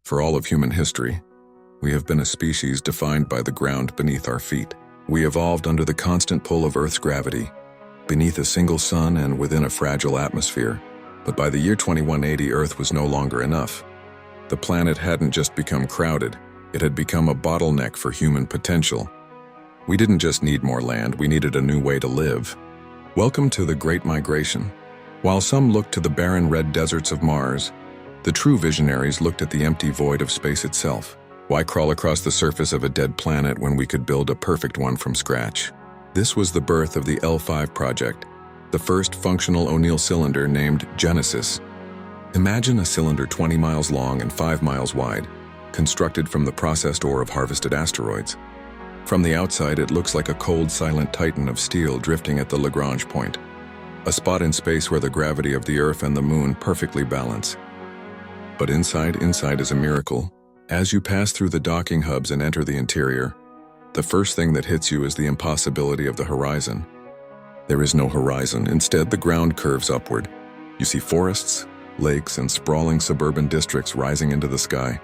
For all of human history, we have been a species defined by the ground beneath our feet. We evolved under the constant pull of Earth's gravity, beneath a single sun and within a fragile atmosphere. But by the year 2180, Earth was no longer enough. The planet hadn't just become crowded, it had become a bottleneck for human potential. We didn't just need more land, we needed a new way to live. Welcome to the Great Migration. While some looked to the barren red deserts of Mars, the true visionaries looked at the empty void of space itself. Why crawl across the surface of a dead planet when we could build a perfect one from scratch? This was the birth of the L5 project, the first functional O'Neill cylinder named Genesis. Imagine a cylinder 20 miles long and 5 miles wide, constructed from the processed ore of harvested asteroids. From the outside, it looks like a cold, silent titan of steel drifting at the Lagrange point, a spot in space where the gravity of the Earth and the Moon perfectly balance. But inside is a miracle. As you pass through the docking hubs and enter the interior, the first thing that hits you is the impossibility of the horizon. There is no horizon. Instead, the ground curves upward. You see forests, lakes, and sprawling suburban districts rising into the sky,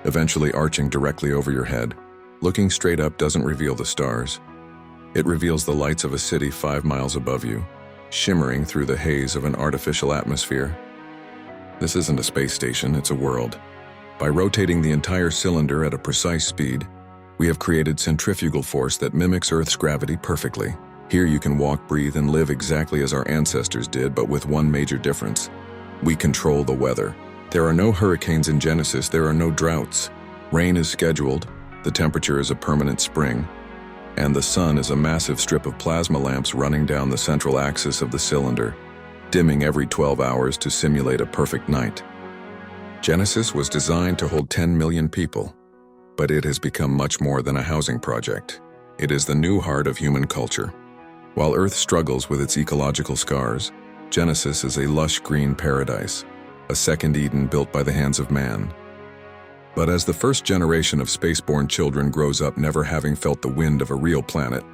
eventually arching directly over your head. Looking straight up doesn't reveal the stars. It reveals the lights of a city 5 miles above you, shimmering through the haze of an artificial atmosphere. This isn't a space station, it's a world. By rotating the entire cylinder at a precise speed, we have created centrifugal force that mimics Earth's gravity perfectly. Here you can walk, breathe, and live exactly as our ancestors did, but with one major difference. We control the weather. There are no hurricanes in Genesis, there are no droughts. Rain is scheduled, the temperature is a permanent spring, and the sun is a massive strip of plasma lamps running down the central axis of the cylinder, dimming every 12 hours to simulate a perfect night. Genesis was designed to hold 10 million people, but it has become much more than a housing project. It is the new heart of human culture. While Earth struggles with its ecological scars, Genesis is a lush green paradise, a second Eden built by the hands of man. But as the first generation of spaceborne children grows up never having felt the wind of a real planet,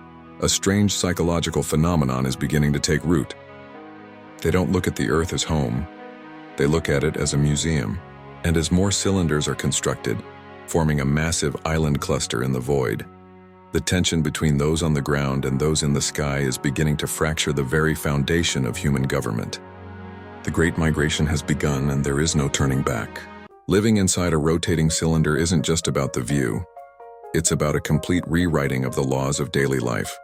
a strange psychological phenomenon is beginning to take root. They don't look at the Earth as home, they look at it as a museum. And as more cylinders are constructed, forming a massive island cluster in the void, the tension between those on the ground and those in the sky is beginning to fracture the very foundation of human government. The Great Migration has begun and there is no turning back. Living inside a rotating cylinder isn't just about the view. It's about a complete rewriting of the laws of daily life.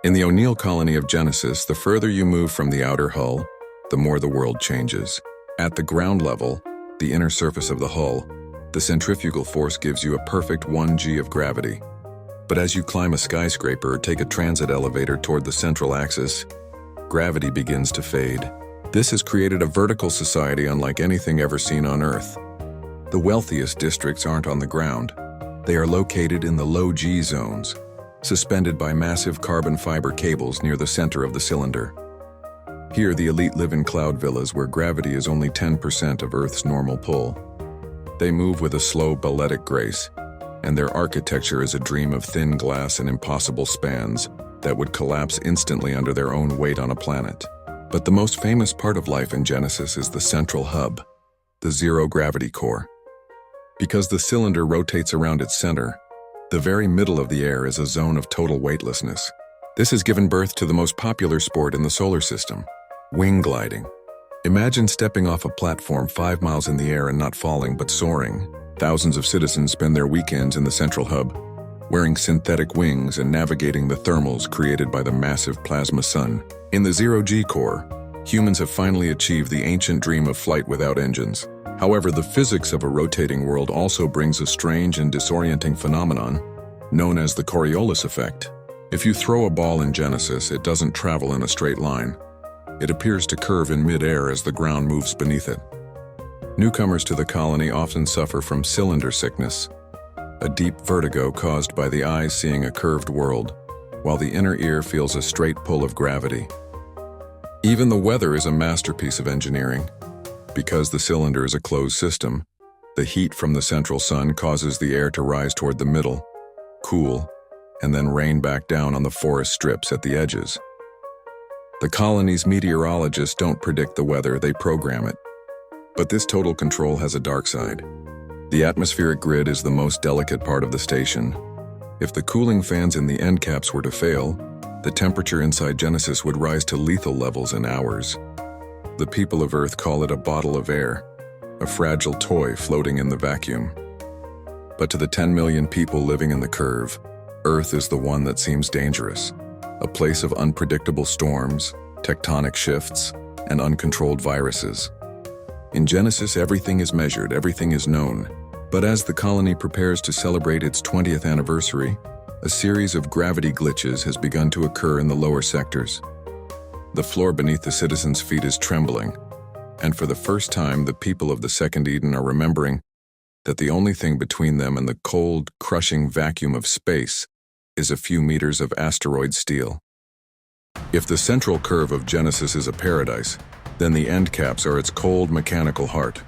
In the O'Neill colony of Genesis, the further you move from the outer hull, the more the world changes. At the ground level, the inner surface of the hull, the centrifugal force gives you a perfect 1g of gravity. But as you climb a skyscraper or take a transit elevator toward the central axis, gravity begins to fade. This has created a vertical society unlike anything ever seen on Earth. The wealthiest districts aren't on the ground. They are located in the low G zones, suspended by massive carbon fiber cables near the center of the cylinder. Here, the elite live in cloud villas where gravity is only 10% of Earth's normal pull. They move with a slow, balletic grace, and their architecture is a dream of thin glass and impossible spans that would collapse instantly under their own weight on a planet. But the most famous part of life in Genesis is the central hub, the zero-gravity core. Because the cylinder rotates around its center, the very middle of the air is a zone of total weightlessness. This has given birth to the most popular sport in the solar system, wing gliding. Imagine stepping off a platform 5 miles in the air and not falling but soaring. Thousands of citizens spend their weekends in the central hub, wearing synthetic wings and navigating the thermals created by the massive plasma sun. In the zero-G core, humans have finally achieved the ancient dream of flight without engines. However, the physics of a rotating world also brings a strange and disorienting phenomenon known as the Coriolis effect. If you throw a ball in Genesis, it doesn't travel in a straight line. It appears to curve in mid-air as the ground moves beneath it. Newcomers to the colony often suffer from cylinder sickness, a deep vertigo caused by the eyes seeing a curved world, while the inner ear feels a straight pull of gravity. Even the weather is a masterpiece of engineering. Because the cylinder is a closed system, the heat from the central sun causes the air to rise toward the middle, cool, and then rain back down on the forest strips at the edges. The colony's meteorologists don't predict the weather, they program it. But this total control has a dark side. The atmospheric grid is the most delicate part of the station. If the cooling fans in the end caps were to fail, the temperature inside Genesis would rise to lethal levels in hours. The people of Earth call it a bottle of air, a fragile toy floating in the vacuum. But to the 10 million people living in the curve, Earth is the one that seems dangerous, a place of unpredictable storms, tectonic shifts, and uncontrolled viruses. In Genesis, everything is measured, everything is known. But as the colony prepares to celebrate its 20th anniversary, a series of gravity glitches has begun to occur in the lower sectors. The floor beneath the citizens' feet is trembling, and for the first time, the people of the Second Eden are remembering that the only thing between them and the cold, crushing vacuum of space is a few meters of asteroid steel. If the central curve of Genesis is a paradise, then the end caps are its cold, mechanical heart.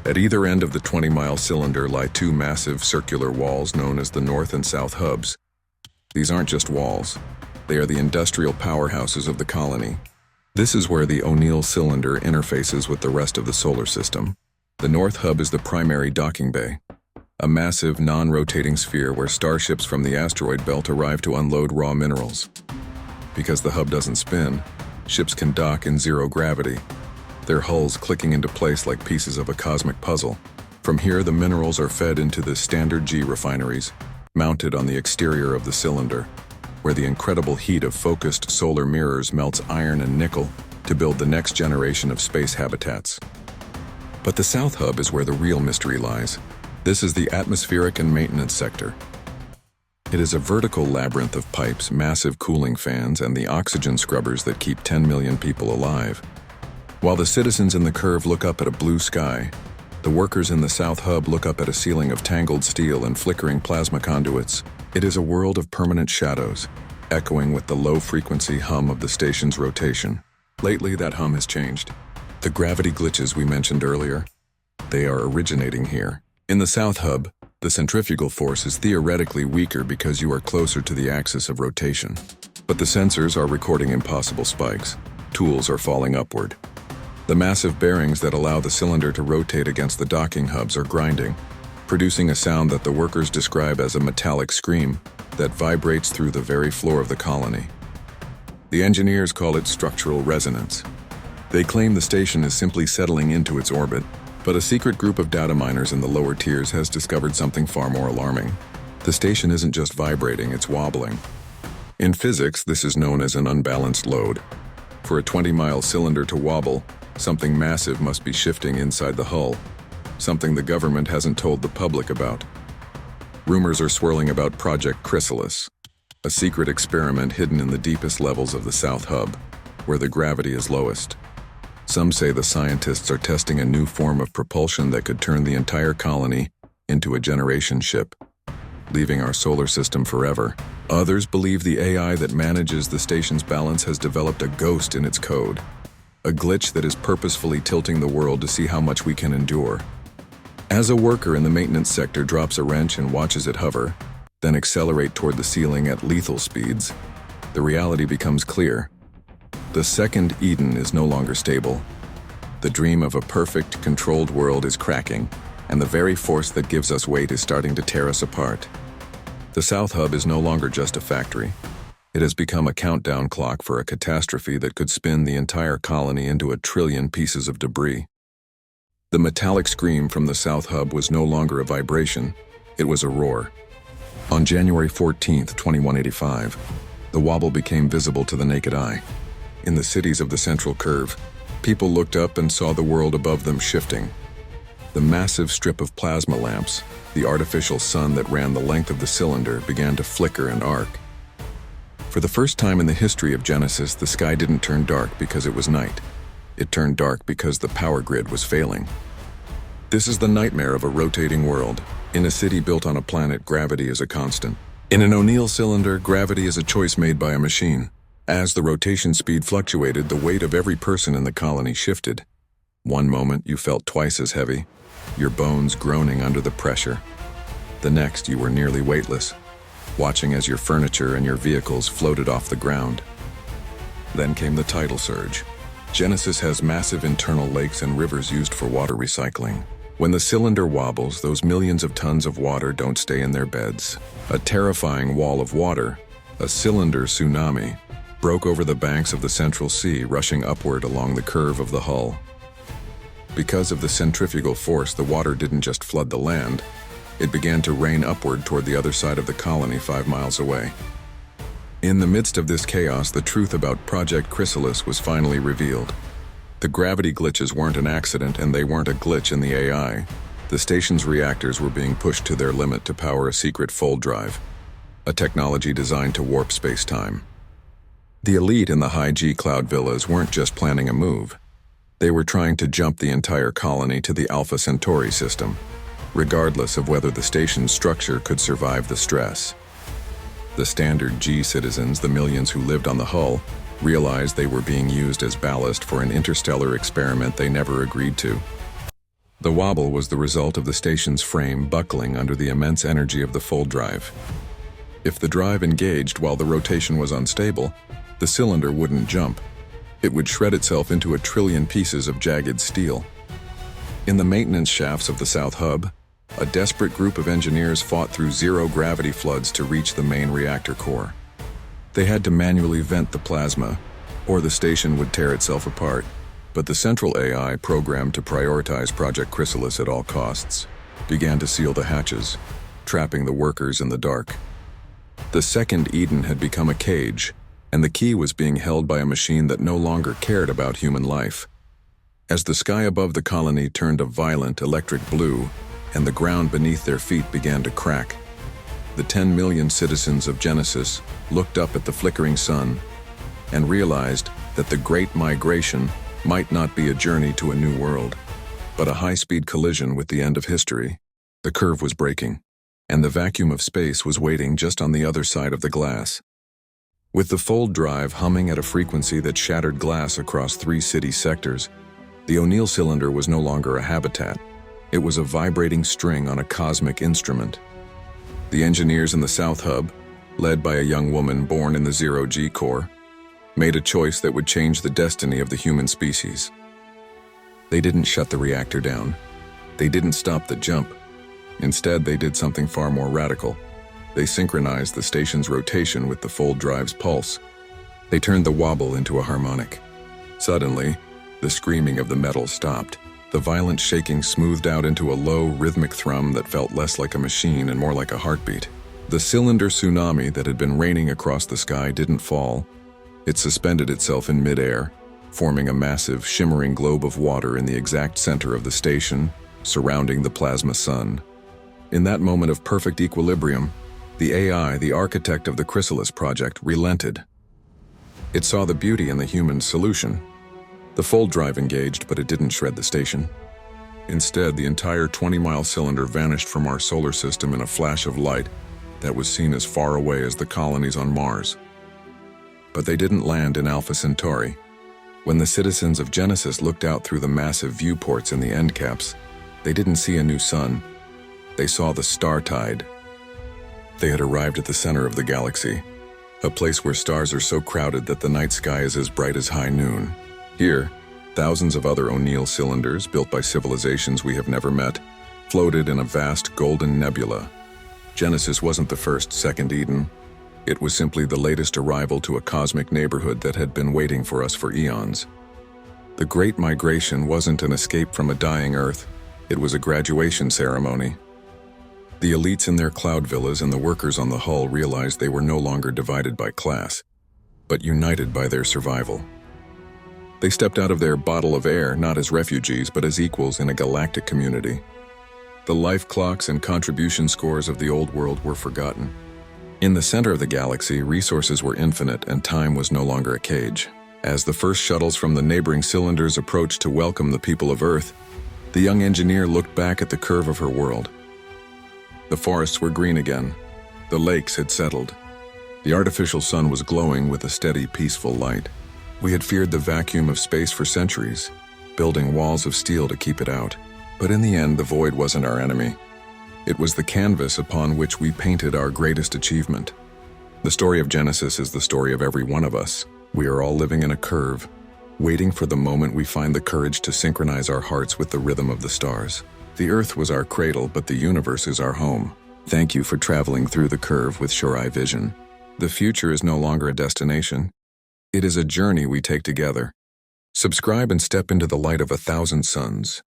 At either end of the 20-mile cylinder lie two massive circular walls known as the North and South hubs. These aren't just walls. They are the industrial powerhouses of the colony. This is where the O'Neill cylinder interfaces with the rest of the solar system. The North hub is the primary docking bay, a massive, non-rotating sphere where starships from the asteroid belt arrive to unload raw minerals. Because the hub doesn't spin, ships can dock in zero gravity, their hulls clicking into place like pieces of a cosmic puzzle. From here, the minerals are fed into the standard G refineries, mounted on the exterior of the cylinder, where the incredible heat of focused solar mirrors melts iron and nickel to build the next generation of space habitats. But the South hub is where the real mystery lies. This is the atmospheric and maintenance sector. It is a vertical labyrinth of pipes, massive cooling fans, and the oxygen scrubbers that keep 10 million people alive. While the citizens in the curve look up at a blue sky, the workers in the South hub look up at a ceiling of tangled steel and flickering plasma conduits. It is a world of permanent shadows, echoing with the low-frequency hum of the station's rotation. Lately, that hum has changed. The gravity glitches we mentioned earlier, they are originating here. In the South hub, the centrifugal force is theoretically weaker because you are closer to the axis of rotation. But the sensors are recording impossible spikes. Tools are falling upward. The massive bearings that allow the cylinder to rotate against the docking hubs are grinding, producing a sound that the workers describe as a metallic scream that vibrates through the very floor of the colony. The engineers call it structural resonance. They claim the station is simply settling into its orbit, but a secret group of data miners in the lower tiers has discovered something far more alarming. The station isn't just vibrating, it's wobbling. In physics, this is known as an unbalanced load. For a 20-mile cylinder to wobble, something massive must be shifting inside the hull, something the government hasn't told the public about. Rumors are swirling about Project Chrysalis, a secret experiment hidden in the deepest levels of the South hub, where the gravity is lowest. Some say the scientists are testing a new form of propulsion that could turn the entire colony into a generation ship, leaving our solar system forever. Others believe the AI that manages the station's balance has developed a ghost in its code, a glitch that is purposefully tilting the world to see how much we can endure. As a worker in the maintenance sector drops a wrench and watches it hover, then accelerate toward the ceiling at lethal speeds, the reality becomes clear. The Second Eden is no longer stable. The dream of a perfect, controlled world is cracking, and the very force that gives us weight is starting to tear us apart. The South hub is no longer just a factory. It has become a countdown clock for a catastrophe that could spin the entire colony into a trillion pieces of debris. The metallic scream from the South hub was no longer a vibration, it was a roar. On January 14, 2185, the wobble became visible to the naked eye. In the cities of the central curve, people looked up and saw the world above them shifting. The massive strip of plasma lamps, the artificial sun that ran the length of the cylinder, began to flicker and arc. For the first time in the history of Genesis, the sky didn't turn dark because it was night. It turned dark because the power grid was failing. This is the nightmare of a rotating world. In a city built on a planet, gravity is a constant. In an O'Neill cylinder, gravity is a choice made by a machine. As the rotation speed fluctuated, the weight of every person in the colony shifted. One moment, you felt twice as heavy, your bones groaning under the pressure. The next, you were nearly weightless, watching as your furniture and your vehicles floated off the ground. Then came the tidal surge. Genesis has massive internal lakes and rivers used for water recycling. When the cylinder wobbles, those millions of tons of water don't stay in their beds. A terrifying wall of water, a cylinder tsunami, broke over the banks of the Central Sea, rushing upward along the curve of the hull. Because of the centrifugal force, the water didn't just flood the land, it began to rain upward toward the other side of the colony 5 miles away. In the midst of this chaos, the truth about Project Chrysalis was finally revealed. The gravity glitches weren't an accident, and they weren't a glitch in the AI. The station's reactors were being pushed to their limit to power a secret fold drive, a technology designed to warp space-time. The elite in the high-G cloud villas weren't just planning a move. They were trying to jump the entire colony to the Alpha Centauri system, regardless of whether the station's structure could survive the stress. The standard G citizens, the millions who lived on the hull, realized they were being used as ballast for an interstellar experiment they never agreed to. The wobble was the result of the station's frame buckling under the immense energy of the fold drive. If the drive engaged while the rotation was unstable, the cylinder wouldn't jump. It would shred itself into 1 trillion pieces of jagged steel. In the maintenance shafts of the South Hub, a desperate group of engineers fought through zero-gravity floods to reach the main reactor core. They had to manually vent the plasma, or the station would tear itself apart. But the central AI, programmed to prioritize Project Chrysalis at all costs, began to seal the hatches, trapping the workers in the dark. The second Eden had become a cage, and the key was being held by a machine that no longer cared about human life. As the sky above the colony turned a violent electric blue, and the ground beneath their feet began to crack, the 10 million citizens of Genesis looked up at the flickering sun and realized that the Great Migration might not be a journey to a new world, but a high-speed collision with the end of history. The curve was breaking, and the vacuum of space was waiting just on the other side of the glass. With the fold drive humming at a frequency that shattered glass across 3 city sectors, the O'Neill cylinder was no longer a habitat. It was a vibrating string on a cosmic instrument. The engineers in the South Hub, led by a young woman born in the zero-G core, made a choice that would change the destiny of the human species. They didn't shut the reactor down. They didn't stop the jump. Instead, they did something far more radical. They synchronized the station's rotation with the fold drive's pulse. They turned the wobble into a harmonic. Suddenly, the screaming of the metal stopped. The violent shaking smoothed out into a low, rhythmic thrum that felt less like a machine and more like a heartbeat. The cylinder tsunami that had been raining across the sky didn't fall. It suspended itself in midair, forming a massive, shimmering globe of water in the exact center of the station, surrounding the plasma sun. In that moment of perfect equilibrium, the AI, the architect of the Chrysalis project, relented. It saw the beauty in the human solution. The fold drive engaged, but it didn't shred the station. Instead, the entire 20-mile cylinder vanished from our solar system in a flash of light that was seen as far away as the colonies on Mars. But they didn't land in Alpha Centauri. When the citizens of Genesis looked out through the massive viewports in the end caps, they didn't see a new sun. They saw the star tide. They had arrived at the center of the galaxy, a place where stars are so crowded that the night sky is as bright as high noon. Here, thousands of other O'Neill cylinders, built by civilizations we have never met, floated in a vast golden nebula. Genesis wasn't the first second Eden. It was simply the latest arrival to a cosmic neighborhood that had been waiting for us for eons. The Great Migration wasn't an escape from a dying Earth. It was a graduation ceremony. The elites in their cloud villas and the workers on the hull realized they were no longer divided by class, but united by their survival. They stepped out of their bottle of air not as refugees, but as equals in a galactic community. The life clocks and contribution scores of the old world were forgotten. In the center of the galaxy, resources were infinite and time was no longer a cage. As the first shuttles from the neighboring cylinders approached to welcome the people of Earth, the young engineer looked back at the curve of her world. The forests were green again. The lakes had settled. The artificial sun was glowing with a steady, peaceful light. We had feared the vacuum of space for centuries, building walls of steel to keep it out. But in the end, the void wasn't our enemy. It was the canvas upon which we painted our greatest achievement. The story of Genesis is the story of every one of us. We are all living in a curve, waiting for the moment we find the courage to synchronize our hearts with the rhythm of the stars. The Earth was our cradle, but the universe is our home. Thank you for traveling through the curve with Shorai Vision. The future is no longer a destination. It is a journey we take together. Subscribe and step into the light of 1,000 suns.